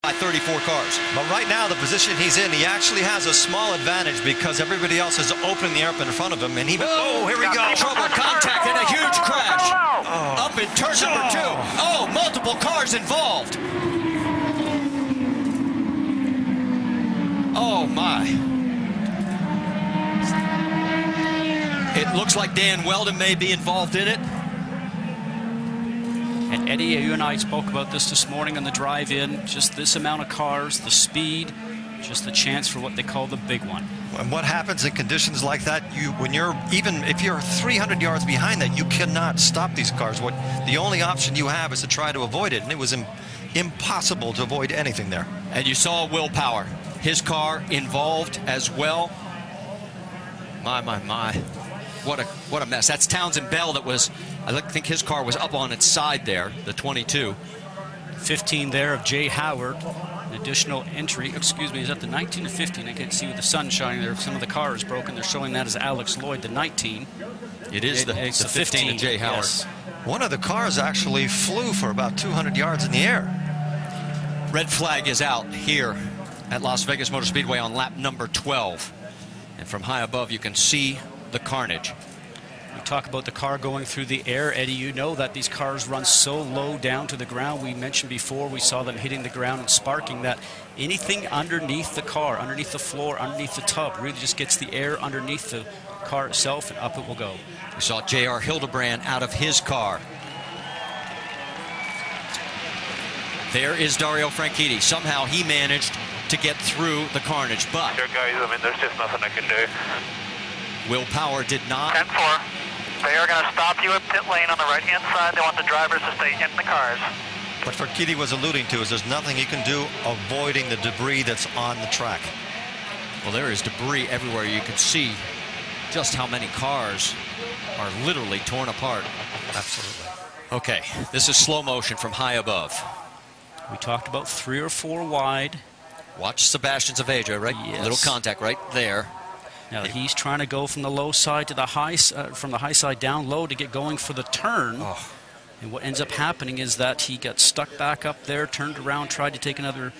by 34 cars. But right now, the position he's in, he actually has a small advantage because everybody else is opening the air in front of him. And he, oh, here we go. Trouble, contact, and a huge crash. Up in turn number 2. Oh, multiple cars involved. Oh, my. It looks like Dэн Uэлdon may be involved in it. And Eddie, you and I spoke about this morning on the drive-in. Just this amount of cars, the speed, just the chance for what they call the big one. And what happens in conditions like that, when you're, even if you're 300 yards behind that, you cannot stop these cars. The only option you have is to try to avoid it, and it was impossible to avoid anything there. And you saw willpower. His car involved as well. My. What a mess. That's Townsend Bell that was, I think his car was up on its side there, the 22. 15 there of Jay Howard. An additional entry, excuse me, is that the 19 or 15? I can't see with the sun shining there. Some of the car is broken. They're showing that as Alex Lloyd, the 19. It's the 15 of Jay Howard. Yes. One of the cars actually flew for about 200 yards in the air. Red flag is out here at Las Vegas Motor Speedway on lap number 12. And from high above, you can see the carnage. We talk about the car going through the air. Eddie, you know that these cars run so low down to the ground. We mentioned before, we saw them hitting the ground and sparking, that anything underneath the car, underneath the floor, underneath the tub, really just gets the air underneath the car itself, and up it will go. We saw J.R. Hildebrand out of his car. There is Dario Franchitti. Somehow he managed to get through the carnage, but There, guys, I mean, there's just nothing I can do. willpower did not. 10-4. They are going to stop you at pit lane on the right-hand side. They want the drivers to stay in the cars. What Franchitti was alluding to is there's nothing he can do avoiding the debris that's on the track. Well, there is debris everywhere. You can see just how many cars are literally torn apart. Absolutely. Okay, this is slow motion from high above. We talked about 3 or 4 wide. Watch Sebastian Zaveja, right? Yes. Little contact right there. Now he's trying to go from the low side to the high, from the high side down low to get going for the turn. Oh. And what ends up happening is that he got stuck back up there, turned around, tried to take another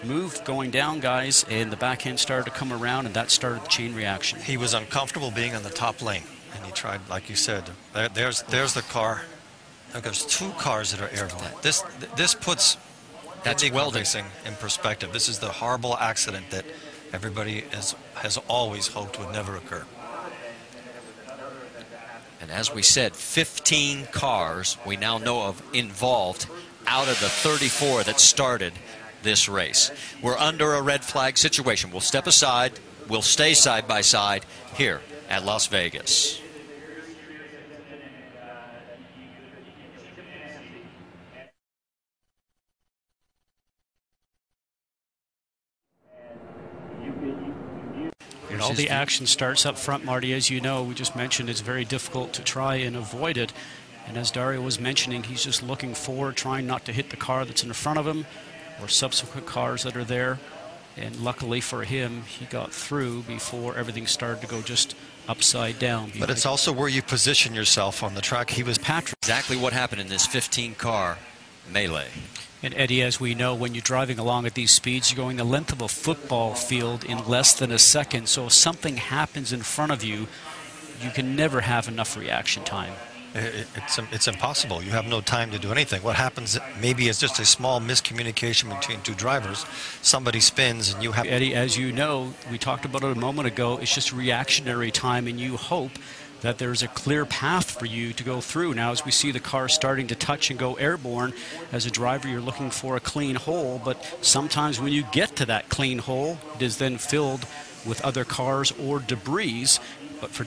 move going down, guys, and the back end started to come around, and that started the chain reaction. He was uncomfortable being on the top lane, and he tried, like you said, there's the car. Look, there's 2 cars that are airborne. This puts IndyCar racing in perspective. This is the horrible accident that everybody has always hoped would never occur. And as we said, 15 cars we now know of involved out of the 34 that started this race. We're under a red flag situation. We'll step aside. We'll stay side by side here at Las Vegas. And all the action starts up front, Marty. As you know, we just mentioned it's very difficult to try and avoid it. And as Dario was mentioning, he's just looking forward, trying not to hit the car that's in front of him or subsequent cars that are there. And luckily for him, he got through before everything started to go just upside down. But it's also where you position yourself on the track. He was Patrick. Exactly what happened in this 15-car melee. And Eddie, as we know, when you're driving along at these speeds, you're going the length of a football field in less than a second. So if something happens in front of you, you can never have enough reaction time. It's impossible. You have no time to do anything. What happens maybe is just a small miscommunication between 2 drivers. Somebody spins and you have... Eddie, as you know, we talked about it a moment ago, it's just reactionary time, and you hope that there's a clear path for you to go through. Now, as we see the car starting to touch and go airborne, as a driver, you're looking for a clean hole, but sometimes when you get to that clean hole, it is then filled with other cars or debris. But for